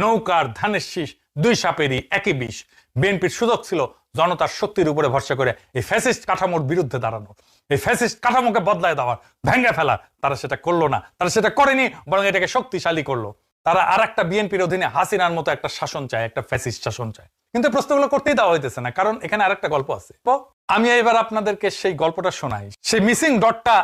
নৌকার ধানের শীষ, দুই সাপেরই একই বিষ। বিএনপির সুযোগ ছিল জনতার শক্তির উপরে ভরসা করে এই ফ্যাসিস্ট কাঠামোর বিরুদ্ধে দাঁড়ানো, এই ফ্যাসিস্ট কাঠামোকে বদলায় দেওয়ার, ভেঙে ফেলা। তারা সেটা করলো না, তারা সেটা করেনি, বরং এটাকে শক্তিশালী করলো। তারা আর একটা বিএনপির অধীনে হাসিনার মতো একটা শাসন চায়, একটা ফ্যাসিস্ট শাসন চায়। কিন্তু প্রশ্নগুলো করতেই দেওয়া হইতেছে না, কারণ এখানে আরেকটা গল্প আছে। আমি এবার আপনাদেরকে সেই গল্পটা শোনাই, সেই মিসিং ডটটা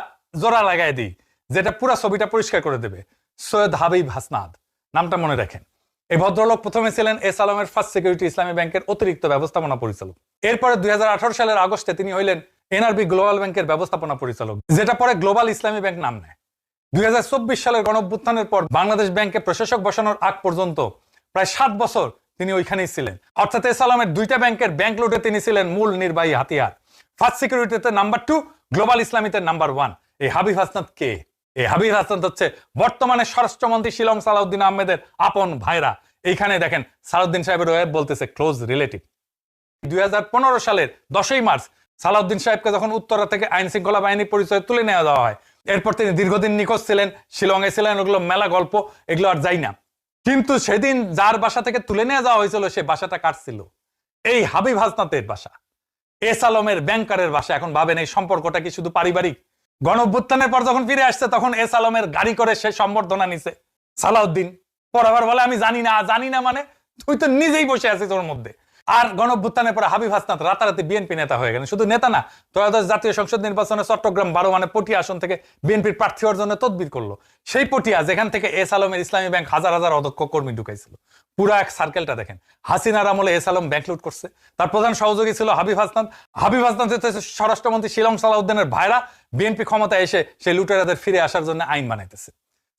জোড়া লাগাই দিই, যেটা পুরো ছবিটা পরিষ্কার করে দেবে। সৈয়দ হাবিব হাসনাদ, নামটা মনে রাখেন। এই ভদ্রলোক প্রথমে ছিলেন এস আলমের ফার্স্ট সিকিউরিটি ইসলামী ব্যাংকের অতিরিক্ত ব্যবস্থাপনা পরিচালক। এরপরে 2018 সালের আগস্টে তিনি হইলেন এনআরবি গ্লোবাল ব্যাংকের ব্যবস্থাপনা পরিচালক, যেটা পরে গ্লোবাল ইসলামী ব্যাংক নাম নেয়। 2024 সালের গণঅভ্যুত্থানের পর বাংলাদেশ ব্যাংকে প্রশাসক বসানোর আগ পর্যন্ত প্রায় 7 বছর তিনি ওইখানেই ছিলেন। অর্থাৎ এস আলমের দুইটা ব্যাংকের ব্যাংক লুটে তিনি ছিলেন মূল নির্বাহী হাতিয়ার। ফার্স্ট সিকিউরিটিতে নাম্বার 2, গ্লোবাল ইসলামীতে নাম্বার 1। এই হাবিব হাসনাদ কে? এই হাবিব হাসনাদ হচ্ছে বর্তমানে স্বরাষ্ট্রমন্ত্রী শিলং সালাউদ্দিন আহমেদের আপন ভাইরা। এইখানে দেখেন সালাউদ্দিন সাহেবের ওয়েব বলতেছে ক্লোজ রিলেটিভ। 2015 সালের 10ই মার্চ সালাউদ্দিন সাহেবকে যখন উত্তরা থেকে আইন শৃঙ্খলা বাহিনী পরিচয় তুলে নেওয়া দেওয়া হয়, এরপর তিনি দীর্ঘদিন নিখোঁজ ছিলেন, শিলংয়ে ছিলেন। ওগুলো মেলা গল্প, এগুলো আর যাই না। কিন্তু সেদিন যার বাসা থেকে তুলে নিয়ে যাওয়া হয়েছিল, সে বাসাটা কাটছিল এই হাবিব হাসনাতের বাসা, এস আলমের ব্যাংকারের বাসা। এখন ভাবেন এই সম্পর্কটা কি শুধু পারিবারিক? গণঅভ্যুত্থানের পর যখন ফিরে আসছে, তখন এস আলমের গাড়ি করে সে সম্বর্ধনা নিছে সালাউদ্দিন। পর আবার বলে আমি জানি না। জানি না মানে? তুই তো নিজেই বসে আছিস ওর মধ্যে। আর গণঅভ্যুত্থানের পরে হাবিব হাসনাত রাতারাতি বিএনপি নেতা হয়ে গেলেন। শুধু নেতা না, ত্রয়োদশ জাতীয় সংসদ নির্বাচনে চট্টগ্রাম 12 মানে পটিয়া আসন থেকে বিএনপির প্রার্থী অর্জনে তদবির করলো। সেই পটিয়া, যেখান থেকে এস আলমের ইসলামী ব্যাংক হাজার হাজার অদক্ষ কর্মী ঢুকাইছিল। পুরো এক সার্কেলটা দেখেন। হাসিনার আমলে এস আলম ব্যাংক লুট করছে, তার প্রধান সহযোগী ছিল হাবিব হাসনাত। হাবিব হাসনাত স্বরাষ্ট্রমন্ত্রী শিলং সালাউদ্দিনের ভাইরা বিএনপি ক্ষমতায় এসে সেই লুটেরাদের ফিরে আসার জন্য আইন বানাইতেছে।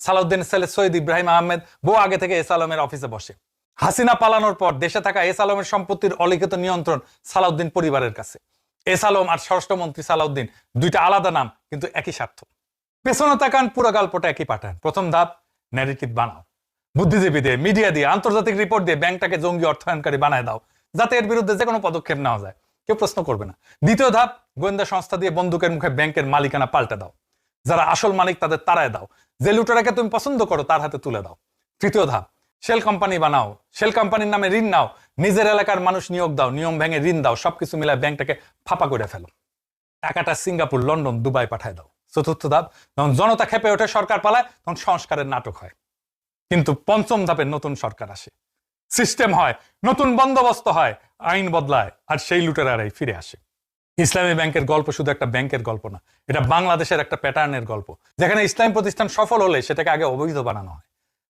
সালাউদ্দিনের ছেলে সৈয়দ ইব্রাহিম আহমেদ বহু আগে থেকে এস আলমের অফিসে বসে। হাসিনা পালানোর পর দেশে থাকা এস আলমের সম্পত্তির অলিখিত নিয়ন্ত্রণ সালাউদ্দিন পরিবারের কাছে। এস আলম আর স্বরাষ্ট্রমন্ত্রী সালাউদ্দিন দুইটা আলাদা নাম, কিন্তু একই স্বার্থ। পেছনে তাকান, পুরো গল্পটা একই প্যাটার্ন। প্রথম ধাপ, ন্যারেটিভ বানাও, বুদ্ধিজীবী দিয়ে, মিডিয়া দিয়ে, আন্তর্জাতিক রিপোর্ট দিয়ে ব্যাংকটাকে জঙ্গি অর্থায়নকারী বানায় দাও, যাতে এর বিরুদ্ধে যে কোনো পদক্ষেপ নেওয়া যায়, কেউ প্রশ্ন করবে না। দ্বিতীয় ধাপ, গোয়েন্দা সংস্থা দিয়ে বন্দুকের মুখে ব্যাংকের মালিকানা পাল্টে দাও, যারা আসল মালিক তাদের তাড়ায় দাও, যে লুটেরাকে তুমি পছন্দ করো তার হাতে তুলে দাও। তৃতীয় ধাপ, শেল কোম্পানি বানাও, শেল কোম্পানির নামে ঋণ নাও, নিজের এলাকার মানুষ নিয়োগ দাও, নিয়ম ভেঙে ঋণ দাও, সবকিছু মিলায় ব্যাংকটাকে ফাঁপা করে ফেলো, টাকাটা সিঙ্গাপুর, লন্ডন, দুবাই পাঠায় দাও। চতুর্থ ধাপ, যখন জনতা খেপে ওঠে, সরকার পালায়, তখন সংস্কারের নাটক হয়। কিন্তু পঞ্চম ধাপে নতুন সরকার আসে, সিস্টেম হয়, নতুন বন্দোবস্ত হয়, আইন বদলায়, আর সেই লুটেরারাই ফিরে আসে। ইসলামী ব্যাংকের গল্প শুধু একটা ব্যাংকের গল্প না, এটা বাংলাদেশের একটা প্যাটার্নের গল্প, যেখানে ইসলাম প্রতিষ্ঠান সফল হলে সেটাকে আগে অবৈধ বানানো হয়,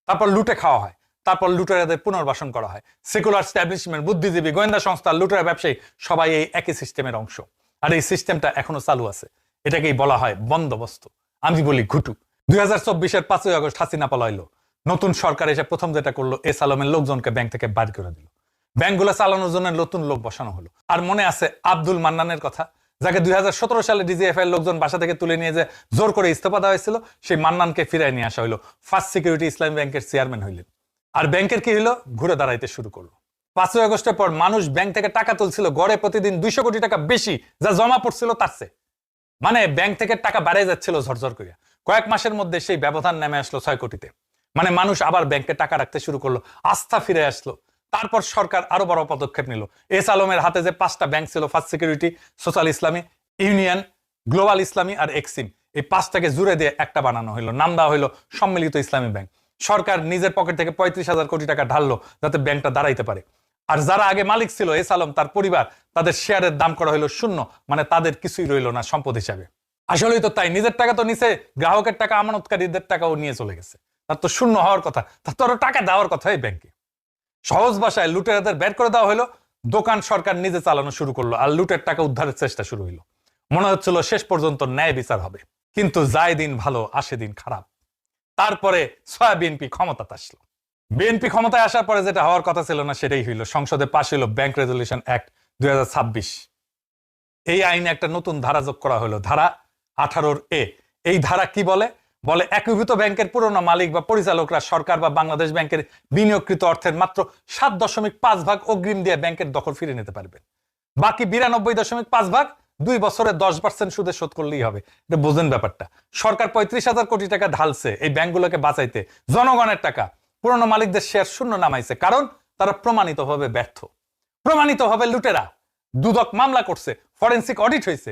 তারপর লুটে খাওয়া হয়, তারপর লুটেরাদের পুনর্বাসন করা হয়। সেকুলার স্ট্যাবলিশমেন্ট, বুদ্ধিজীবী, গোয়েন্দা সংস্থা, লুটেরা ব্যবসায়ী সবাই এই একই সিস্টেমের অংশ। আর এই সিস্টেমটা এখনো চালু আছে। এটাকেই বলা হয় বন্দোবস্ত, আমি বলি ঘুটু। 2024-এর 5ই আগস্ট হাসিনা পলাইলো। নতুন সরকার এসে প্রথম যেটা করলো, এস আলমের লোকজনকে ব্যাংক থেকে বাইর করে দিল। ব্যাংকগুলো চালানোর জন্য নতুন লোক বসানো হলো। আর মনে আছে আব্দুল মান্নানের কথা, যাকে 2017 সালে ডিজিএফআই লোকজন বাসা থেকে তুলে নিয়ে যে জোর করে ইস্তফা দেওয়া হয়েছিল, সেই মান্নানকে ফিরায় নিয়ে আসা হলো। ফার্স্ট সিকিউরিটি ইসলামী ব্যাংকের চেয়ারম্যান হইলেন। আর ব্যাংকের কি হলো? ঘুরে দাঁড়াইতে শুরু করলো। 5ই আগস্টের পর মানুষ ব্যাংক থেকে টাকা তুলছিল গড়ে প্রতিদিন 200 কোটি টাকা বেশি, যা জমা পড়ছিল তার চেয়ে। মানে ব্যাংক থেকে টাকা বাড়ে যাচ্ছিল ঝরঝর করে। কয়েক মাসের মধ্যে সেই ব্যবধান নেমে আসলো 6 কোটিতে। মানে মানুষ আবার ব্যাংকে টাকা রাখতে শুরু করলো, আস্থা ফিরে আসলো। তারপর সরকার আরো বড় পদক্ষেপ নিল। এস আলমের হাতে যে 5টা ব্যাংক ছিল, ফার্স্ট সিকিউরিটি, সোশ্যাল ইসলামী, ইউনিয়ন, গ্লোবাল ইসলামী আর এক্সিম, এই 5টাকে জুড়ে দিয়ে একটা বানানো হলো, নাম দেওয়া হলো সম্মিলিত ইসলামী ব্যাংক। সরকার নিজের পকেট থেকে 35,000 কোটি টাকা ঢাললো, যাতে ব্যাংকটা দাঁড়াইতে পারে। আর যারা আগে মালিক ছিল, এস আলম, তার পরিবার, তাদের শেয়ারের দাম করা হলো 0। মানে তাদের কিছুই রইল না সম্পদ হিসাবে। আসলেই তো তাই, নিজের টাকা তো নিছে, গ্রাহকের টাকা, আমানতকারীদের টাকাও নিয়ে চলে গেছে। তার তো শূন্য হওয়ার কথা, তার তো আরো টাকা দেওয়ার কথা এই ব্যাংকে। সহজ ভাষায় লুটেরাদের বের করে দেওয়া হলো, দোকান সরকার নিজে চালানো শুরু করলো, আর লুটের টাকা উদ্ধারের চেষ্টা শুরু হইলো। মনে হচ্ছিল শেষ পর্যন্ত ন্যায় বিচার হবে। কিন্তু যায় দিন ভালো, আসে দিন খারাপ। তারপরে বিএনপি ক্ষমতাতে আসলো। বিএনপি ক্ষমতায় আসার পরে যেটা হওয়ার কথা ছিল না, সেটাই হইল। সংসদে পাশ হইল ব্যাংক রেজুলেশন অ্যাক্ট 2026। এই আইনে একটা নতুন ধারা যোগ করা হলো, ধারা 18A। এই ধারা কি বলে? একীভূত ব্যাংকের পুরনো মালিক বা পরিচালকরা সরকার বা বাংলাদেশ ব্যাংকের বিনিয়োগকৃত অর্থের মাত্র 7.5 অগ্রিম দিয়ে ব্যাংকের দখল ফিরে নিতে পারবে। বাকি 92.5 2 বছরে 10% সুদে শোধ করলেই হবে। এটা বোঝেন ব্যাপারটা। সরকার 35,000 কোটি টাকা ঢালছে এই ব্যাংকগুলোকে বাঁচাইতে, জনগণের টাকা। পুরনো মালিকদের শেয়ার শূন্য নামাইছে, কারণ তারা প্রমাণিতভাবে ব্যর্থ, প্রমাণিতভাবে লুটেরা। দুদক মামলা করছে, ফরেন্সিক অডিট হয়েছে,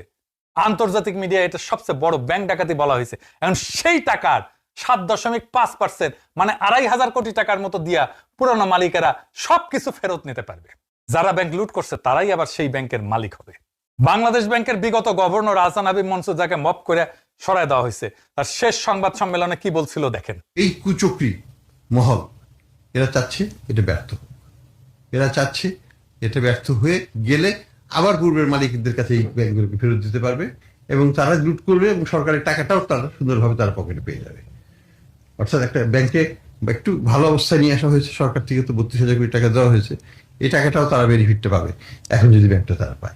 আন্তর্জাতিক মিডিয়া এটা সবচেয়ে বড় ব্যাংক ডাকাতি বলা হয়েছে। এখন সেই টাকার 7.5% মানে 2,500 কোটি টাকার মতো দিয়া পুরনো মালিকেরা সবকিছু ফেরত নিতে পারবে। যারা ব্যাংক লুট করছে তারাই আবার সেই ব্যাংকের মালিক হবে। বাংলাদেশ ব্যাংকের বিগত গভর্নর আহসান হাবীব মনসুর, যাকে মপ করে সরায় দেওয়া হয়েছে, তার শেষ সংবাদ সম্মেলনে কি বলছিল দেখেন। এই কুচক্রী মহল এরা চাচ্ছে এটা ব্যর্থ, এরা চাচ্ছে এটা ব্যর্থ হয়ে গেলে আবার পূর্বের মালিকদের কাছে এই ব্যাংকগুলোকে ফেরত দিতে পারবে এবং তারা লুট করবে এবং সরকারের টাকাটাও তারা সুন্দরভাবে তারা পকেটে পেয়ে যাবে। অর্থাৎ একটা ব্যাংকে একটু ভালো অবস্থায় নিয়ে আসা হয়েছে, সরকার থেকে তো 32,000 কোটি টাকা দেওয়া হয়েছে, এই টাকাটাও তারা বেনিফিটটা পাবে এখন যদি ব্যাংকটা তারা পায়।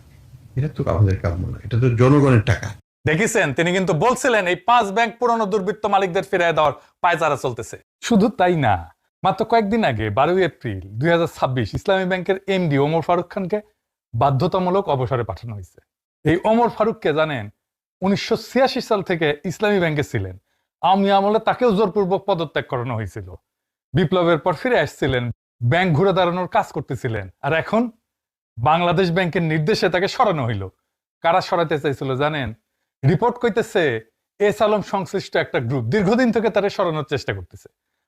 এটা তো আমাদের কাম্য না, এটা তো জনগণের টাকা। দেখেছেন, তিনি কিন্তু বলছিলেন এই 5 ব্যাংক পুরনো দুর্বৃত্ত মালিকদের ফিরিয়ে দেওয়ার পায়চারা চলতেছে। শুধু তাই না, মাত্র কয়েকদিন আগে 12 এপ্রিল 2026 ইসলামী ব্যাংকের এমডি ওমর ফারুক খানকে বাধ্যতামূলক অবসরে পাঠানো হয়েছে। এই ওমর ফারুককে জানেন 1986 সাল থেকে ইসলামী ব্যাংকে ছিলেন। আওয়ামী আমলে তাকেও জোরপূর্বক পদত্যাগ করানো হয়েছিল। বিপ্লবের পর ফিরে আসছিলেন, ব্যাংক ঘুরে দাঁড়ানোর কাজ করতেছিলেন, আর এখন বাংলাদেশ ব্যাংকের নির্দেশে তাকে সরানো হইল। কারা সরাতে চাইছিল জানেন? রিপোর্ট কইতেছে এস আলম সংশ্লিষ্ট একটা গ্রুপ দীর্ঘদিন থেকে তারা সরানোর চেষ্টা করতেছে।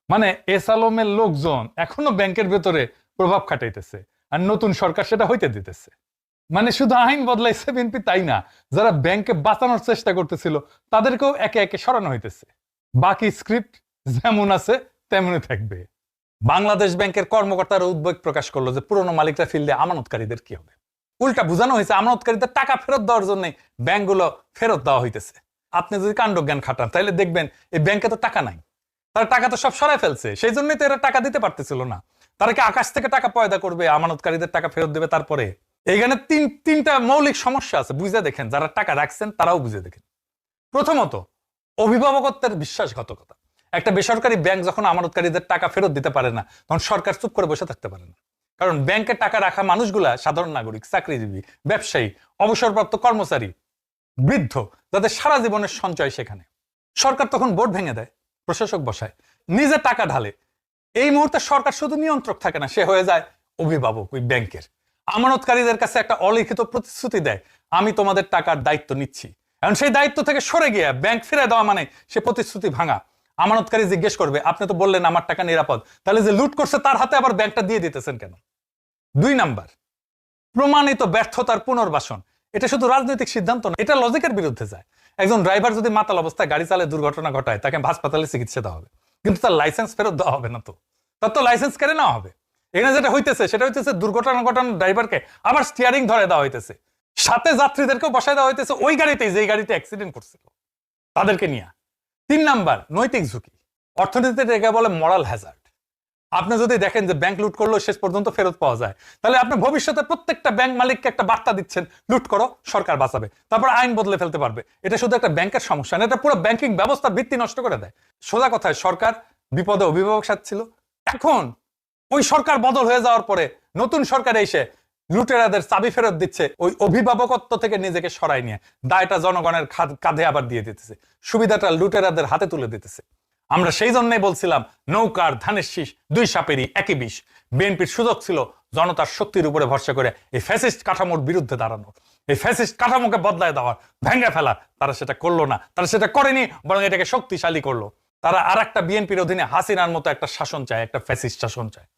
মানে এস আলমের লোকজন এখনো ব্যাংকের ভেতরে প্রভাব খাটাইতেছে, আর নতুন সরকার সেটা হইতে দিতেছে। মানে শুধু আইন বদলাইছে বিএনপি তাই না, যারা ব্যাংকে বাঁচানোর চেষ্টা করতেছিল তাদেরকেও একে একে সরানো হইতেছে। বাকি স্ক্রিপ্ট যেমন আছে তেমনই থাকবে। বাংলাদেশ ব্যাংকের কর্মকর্তারা উদ্বেগ প্রকাশ করলো যে পুরনো মালিকরা ফিরলে আমানতকারীদের কি হবে। উল্টা বোঝানো হয়েছে আমানতকারীদের টাকা ফেরত দেওয়ার জন্য ব্যাংকগুলো ফেরত দেওয়া হইতেছে। আপনি যদি কাণ্ডজ্ঞান খাটান তাহলে দেখবেন এই ব্যাংকে তো টাকা নাই, তারা টাকা তো সব সরাই ফেলছে, সেই জন্যই তো এরা টাকা দিতে পারতেছিল না। তারা কি আকাশ থেকে টাকা পয়দা করবে, আমানতকারীদের টাকা ফেরত দেবে? তারপরে এইখানে তিনটা মৌলিক সমস্যা আছে, বুঝে দেখেন। যারা টাকা রাখছেন তারাও বুঝে দেখেন। প্রথমত, অভিভাবকত্বের বিশ্বাসঘাতকতা। একটা বেসরকারি ব্যাংক যখন আমানতকারীদের টাকা ফেরত দিতে পারে না, তখন সরকার চুপ করে বসে থাকতে পারে না। কারণ ব্যাংকে টাকা রাখা মানুষগুলা সাধারণ নাগরিক, চাকরিজীবী, ব্যবসায়ী, অবসরপ্রাপ্ত কর্মচারী, বৃদ্ধ, যাদের সারা জীবনের সঞ্চয় সেখানে। সরকার তখন বোর্ড ভেঙে দেয়, প্রশাসক বসায়, নিজে টাকা ঢালে। এই মুহূর্তে সরকার শুধু নিয়ন্ত্রক থাকে না, সে হয়ে যায় অভিভাবক। ওই ব্যাংকের আমানতকারীদের কাছে একটা অলিখিত প্রতিশ্রুতি দেয়, আমি তোমাদের টাকার দায়িত্ব নিচ্ছি। এখন সেই দায়িত্ব থেকে সরে গিয়ে ব্যাংক ফিরে দেওয়া মানে সে প্রতিশ্রুতি ভাঙা। আমানতকারী জিজ্ঞেস করবে, আপনি তো বললেন আমার টাকা নিরাপদ, তাহলে যে লুট করছে তার হাতে আবার ব্যাংকটা দিয়ে দিতেছেন কেন? 2 নাম্বার, প্রমাণিত ব্যর্থতার পুনর্বাসন। এটা শুধু রাজনৈতিক সিদ্ধান্ত না, এটা লজিকের বিরুদ্ধে যায়। একজন ড্রাইভার যদি মাতাল অবস্থায় গাড়ি চালায় দুর্ঘটনা ঘটায়, তাকে হাসপাতালে চিকিৎসা দেওয়া হবে, কিন্তু তার লাইসেন্স ফেরত দেওয়া হবে না। তো তার তো লাইসেন্স কেড়ে নেওয়া হবে। এখানে যেটা হইতেছে সেটা হইতেছে দুর্ঘটনা ঘটানো ড্রাইভারকে আবার স্টিয়ারিং ধরে দেওয়া হইতেছে, সাথে যাত্রীদেরকেও বসায় দেওয়া হইতেছে ওই গাড়িতেই যে গাড়িতে অ্যাক্সিডেন্ট করছিল তাদেরকে নিয়ে। 3 নাম্বার, নৈতিক ঝুঁকি। অর্থনীতিতে একে বলে মরাল হ্যাজার্ড। আপনি যদি দেখেন যে ব্যাংক লুট করলেও শেষ পর্যন্ত ফেরত পাওয়া যায়, তাহলে আপনি ভবিষ্যতে প্রত্যেকটা ব্যাংক মালিককে একটা বার্তা দিচ্ছেন, লুট করো, সরকার বাঁচাবে, তারপর আইন বদলে ফেলতে পারবে। এটা শুধু একটা ব্যাংকের সমস্যা না, এটা পুরো ব্যাংকিং ব্যবস্থার ভিত্তি নষ্ট করে দেয়। সোজা কথায়, সরকার বিপদে অভিভাবক সাজছিল। এখন ওই সরকার বদল হয়ে যাওয়ার পরে নতুন সরকার এসে লুটেরাদের চাবি ফেরত দিচ্ছে, ওই অভিভাবকত্ব থেকে নিজেকে সরাই নিয়ে দায়টা জনগণের কাঁধে আবার দিয়ে দিতেছে, সুবিধাটা লুটেরাদের হাতে তুলে দিতেছে। আমরা সেই জন্যই বলছিলাম, নৌকার ধানের শীষ 2 সাপেরই একই বিষ। বিএনপির সুযোগ ছিল জনতার শক্তির উপরে ভরসা করে এই ফ্যাসিস্ট কাঠামোর বিরুদ্ধে দাঁড়ানো, এই ফ্যাসিস্ট কাঠামোকে বদলায় দেওয়ার, ভেঙে ফেলার। তারা সেটা করলো না, তারা সেটা করেনি, বরং এটাকে শক্তিশালী করলো। তারা আর একটা বিএনপির অধীনে হাসিনার মতো একটা শাসন চায়, একটা ফ্যাসিস্ট শাসন চায়।